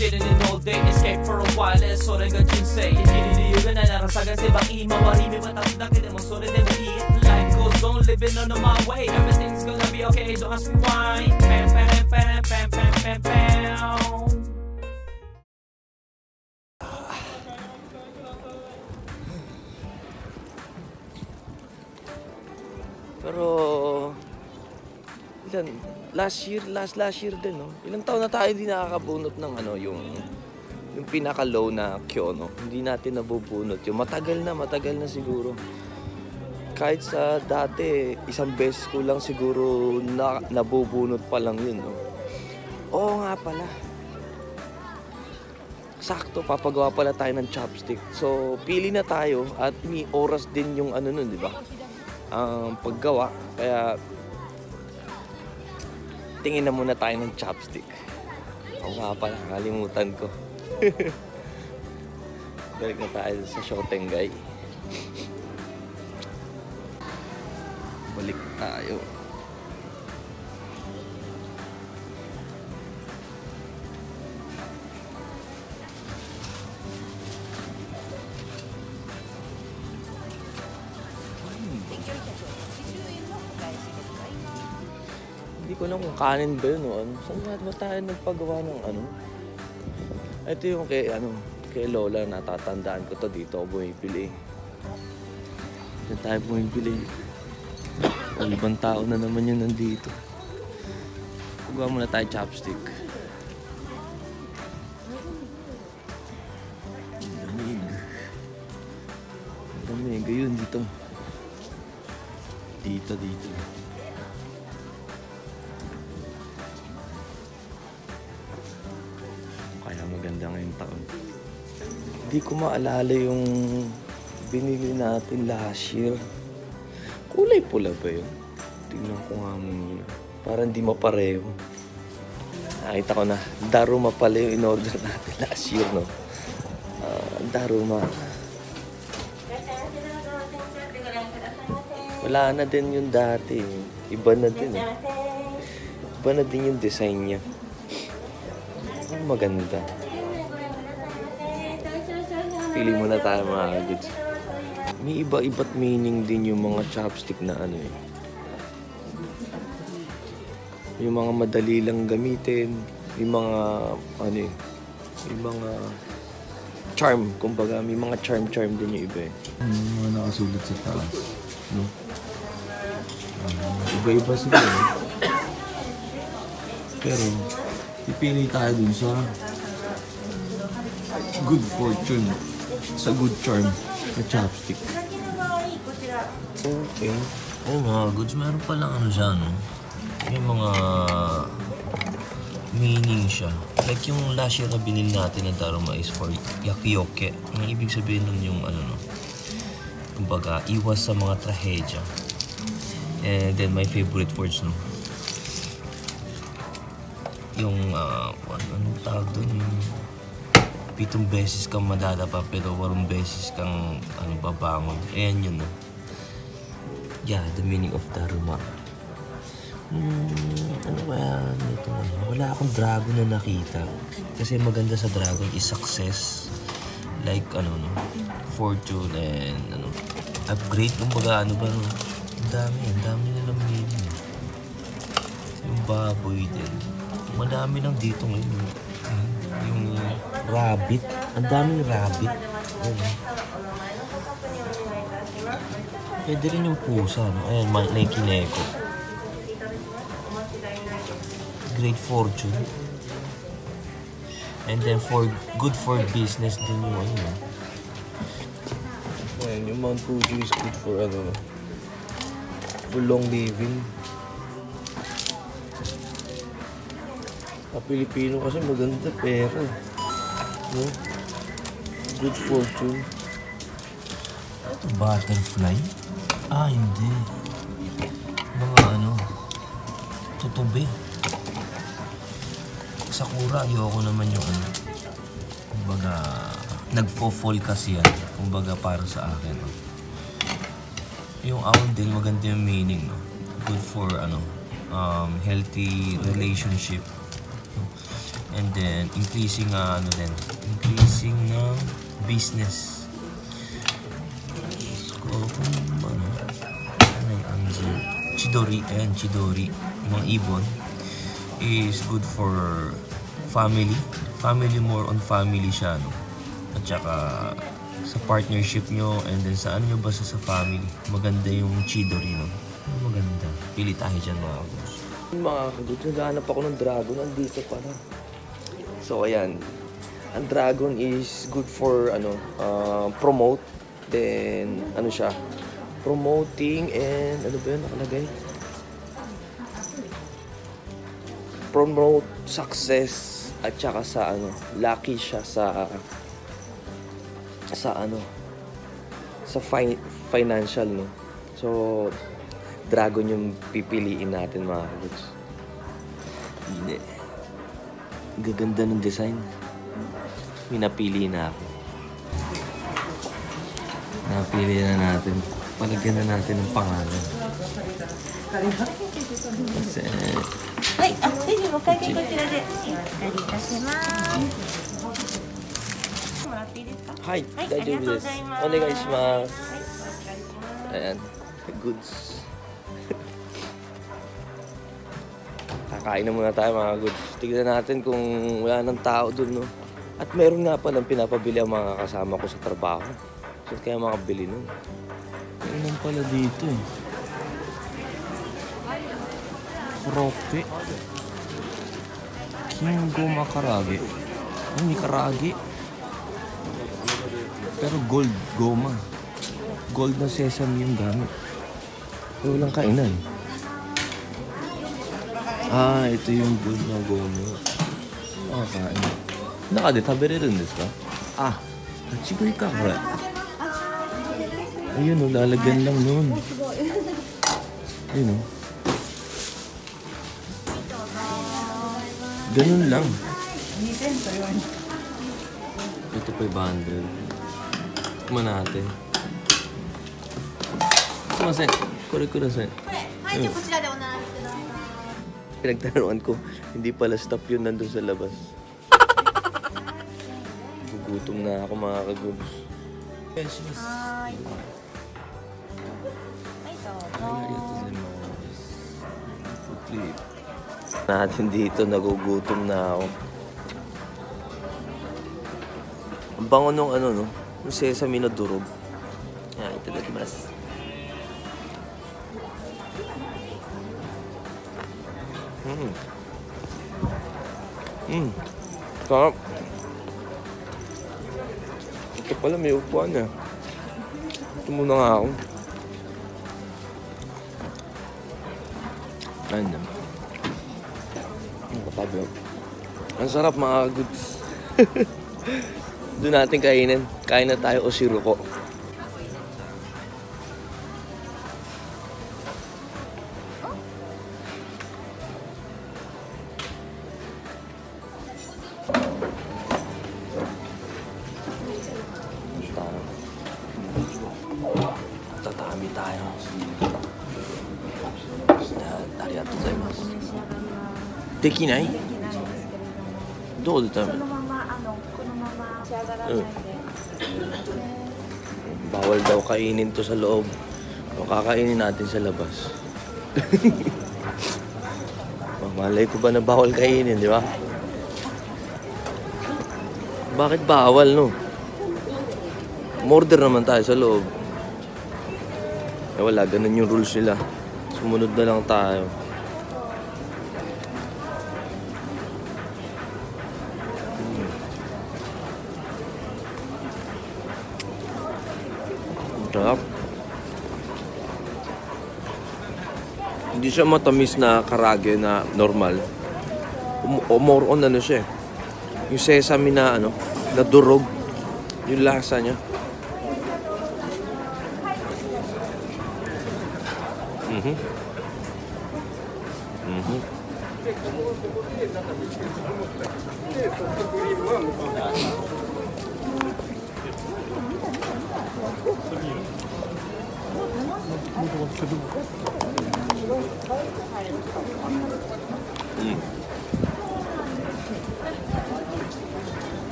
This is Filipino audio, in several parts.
sitting in all day, escape for a while,それが人生。生きる理由がないなら探せばいい。周り見渡すだけでもそれでもいい。Life goes on, living on my way. Everything's gonna be okay, don't ask me why. Pam, pam, pam, pam, pam, pam, pam. Pero ilan, last year din, no? Ilang taon na tayo hindi nakakabunot ng ano, yung pinaka-low na Kyono. Hindi natin nabubunot. Yung matagal na siguro. Kahit sa dati, isang beses ko lang siguro nabubunot pa lang yun, no? Oo nga pala. Sakto, papagawa pala tayo ng chopstick. So, pili na tayo at may oras din yung ano nun, di ba? Paggawa. Kaya, tingin na muna tayo ng chopstick. Oo nga pala, kalimutan ko. Balik na tayo sa Shotengay. Balik tayo. Hindi ko alam kung kanin ba yun o ano. Saan ba tayo nagpagawa ng ano? Ito yung kay Lola, natatandaan ko to, dito ako bumibili. Dito tayo bumibili. O, ibang tao na naman yun nandito. Pagawa muna tayo chopstick. Lamig. Ayun, dito. Dito. Kaya maganda ngayong taon. Hindi ko maalala yung binili natin last year. Kulay pula ba yun? Tingnan ko nga muna. Parang di mapareho. Nakita ko na. Daruma pala yung in-order natin last year, no? Daruma. Wala na din yung dati. Iba na din. Iba na din yung design niya. Maganda. Pili muna tayo mga goods. May iba-iba't meaning din yung mga chopstick na ano eh. Yung mga madali lang gamitin. Yung mga ano eh. Yung mga charm. Kumbaga may mga charm din yung iba eh. Yung mga nakasulat sa taas. No? Iba-iba sila eh. Pero pipili tayo dun sa good fortune, sa good charm na chopstick. Okay. Oh mga goods, meron palang ano siya, no? Yung mga meaning siya. Like yung last year na binili natin na Daruma is for yakioke. Ang ibig sabihin nun yung ano, no? Kumbaga, iwas sa mga trahedya. And then my favorite words, no? Yung, anong tawag doon? 7 beses kang madadapa pero 8 beses kang babangon. Ayan yun, no? Yeah, the meaning of Daruma. Ano ba ito? Wala akong dragon na nakita. Kasi maganda sa dragon is success. Like, no? Fortune and, upgrade. Kumbaga, no? Ang dami nilang meaning. Yung baboy din. Madami lang dito ngayon. Yung rabbit. Ang daming rabbit. Pwede rin yung pusa, no? Ayan, Nike Neko. Great fortune. And then good for business din yung ano. Ayan, yung Mount Fuji is good for for long living. Pilipino kasi maganda pera. No? Good fortune. Ito butterfly? Hindi. Mga tutubi. Sakura, ayoko naman yung kumbaga, nagfo-fall kasi yan. Kumbaga para sa akin. Yung aon din, maganda yung meaning, no? Good for, healthy relationship. And then, increasing ng business. So, Chidori, ayan, Chidori, mga ibon, is good for family. Family, more on family siya, no? At saka, sa partnership nyo, and then saan nyo basta sa family. Maganda yung Chidori, no? Maganda. Pili tayo dyan, mga kaguds. Mga kaguds, naghahanap ako ng dragon. Nandito pala. So, ayan. Ang dragon is good for, promote. Then, siya? Promoting and, ano ba yun nakalagay? Promote success. At saka sa, lucky siya sa financial, no? So, dragon yung pipiliin natin, mga kaguds. Hindi. Gaganda ng design. May napili na ako. Napili na natin. Palagyan na natin ng pangalan. Kasi... Ay, sige, magkakita ko sila din. Hi, daijoubu desu. Onegai shimasu. Ayan. Goods. Kakain na muna tayo, mga goods. Tignan natin kung wala ng tao dun, no? At meron nga palang pinapabili ang mga kasama ko sa trabaho. So, kaya makabili nun. Meron pala dito eh. Kroke. King Goma Karage. Ay, may karage. Pero gold goma. Gold na sesame yung gamit. Pero walang kainan. Ah, ito yung gold na goma. Makakain. Naka de tabereru desu ka? Ah, hachiburi ka, kore. Ayun, lalagyan lang nun. Ayun, ganun lang. Ito pa yung bundle. Kuma natin. Sumasen. Kore kudasai. Pinagtaruan ko, hindi pala stop yun nandun sa labas. Gugutom na ako, mga kaguds. Yes, yes. Natin dito, nagugutom na ako. Ang bango nung no? Yung sesame na durog. Yan, itadakimasu. Sarap. Ito pala, may upuan na. Ito muna nga ako. Ayun na. Ang sarap, mga goods. Doon natin kainin. Kain na tayo o siruko. Tatami tayo. Arigatou gozaimasu. Dekinai? どうで食べる? Bawal daw kainin to sa loob. O kakainin natin sa labas. Malay ko ba na bawal kainin, di ba? Bakit bawal, no? Order naman tayo sa loob. Eh wala, ganun yung rules nila. Sumunod na lang tayo. Sarap. Hindi siya matamis na karage na normal. O more on siya. Yung sesame na na durog. Yung lasa niya.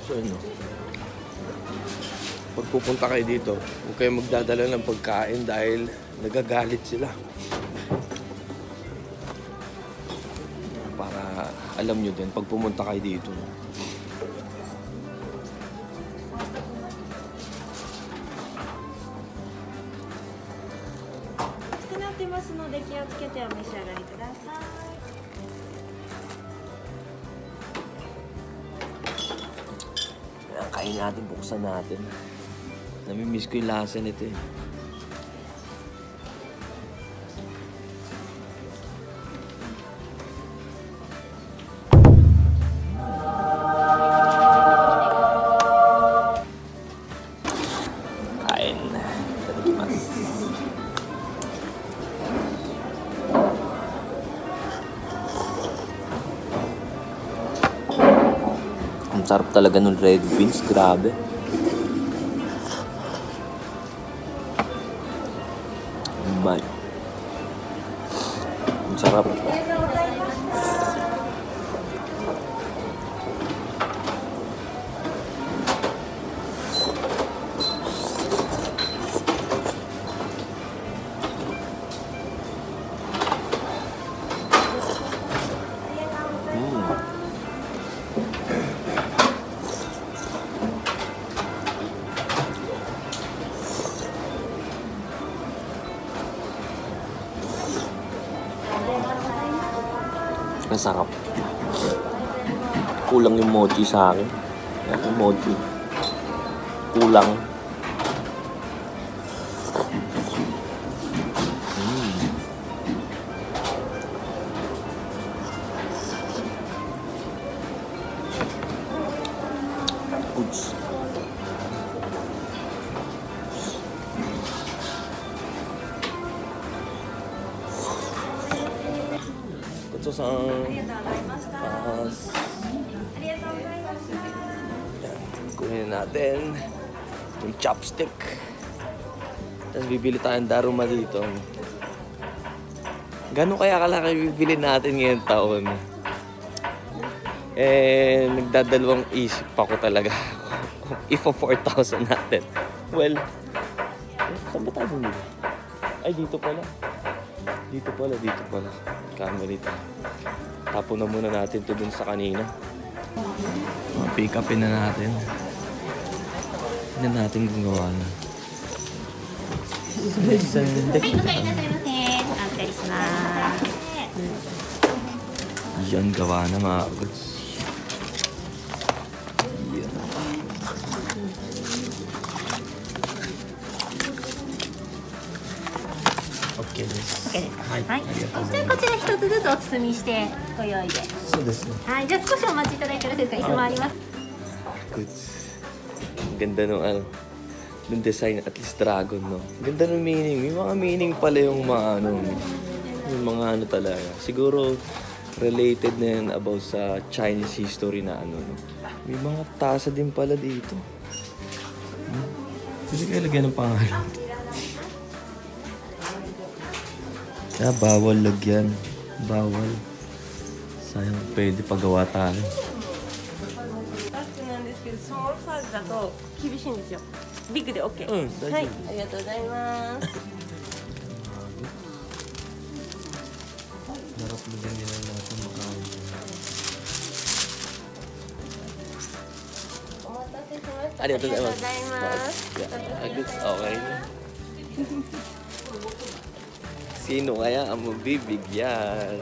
So, yun. Pag pupunta kayo dito, huwag kayo magdadala ng pagkain dahil nagagalit sila. Para alam nyo din, pag pumunta kayo dito. 熱くなってますので気をつけてお召し上がりください。 Kain natin, buksan natin. Namimiss ko yung lasa nito eh. Kain. Itadakimasu. Ang sarap talaga ng red beans, grabe. Man. Ang sarap. Ang sarap. Kulang yung mochi sa akin. Yung mochi. Kulang. Goods. Gocho-san. Kunin natin yung chopstick. Tapos bibili tayong daruma dito. Gano'n kaya kalaki bibili natin ngayong taon? Eh, nagdadalawang isip ako talaga. If 4,000 natin. Well, saan ba tayo bumili? Ay, dito pala. Dito pala. Kamalita. Tapon na muna natin ito dun sa kanina. Pick upin na natin. Hindi natin gumawa na. Yan, gawa na mga kaguts. Yan. OK です。 OK ですか。はい。はい。ありがとうごそしざいます。てこちら一つずつお包みしてご用意で。そうですね。はい。じゃあ少しお待ちいただいてよろしいですか。椅子もあります。 Goods. Ang ganda nung design, at least dragon, no? Ganda ng meaning. May mga meaning pala yung mga yung mga talaga. Siguro related na yan about sa Chinese history na no? May mga tasa din pala dito. Pwede kayo lagyan ng pangalan. Kaya bawal lagyan. Bawal. Sayang, pwede pagawa tayo. なんですけど、スモールサイズだと厳しいんですよ。ビッグで OK。うん、大丈夫。はい、ありがとうございます。 Harap mo din nila natin makain. お待たせしました。ありがとうございます。ありがとうございます。 Okay. Sino kaya ang mabibigyan?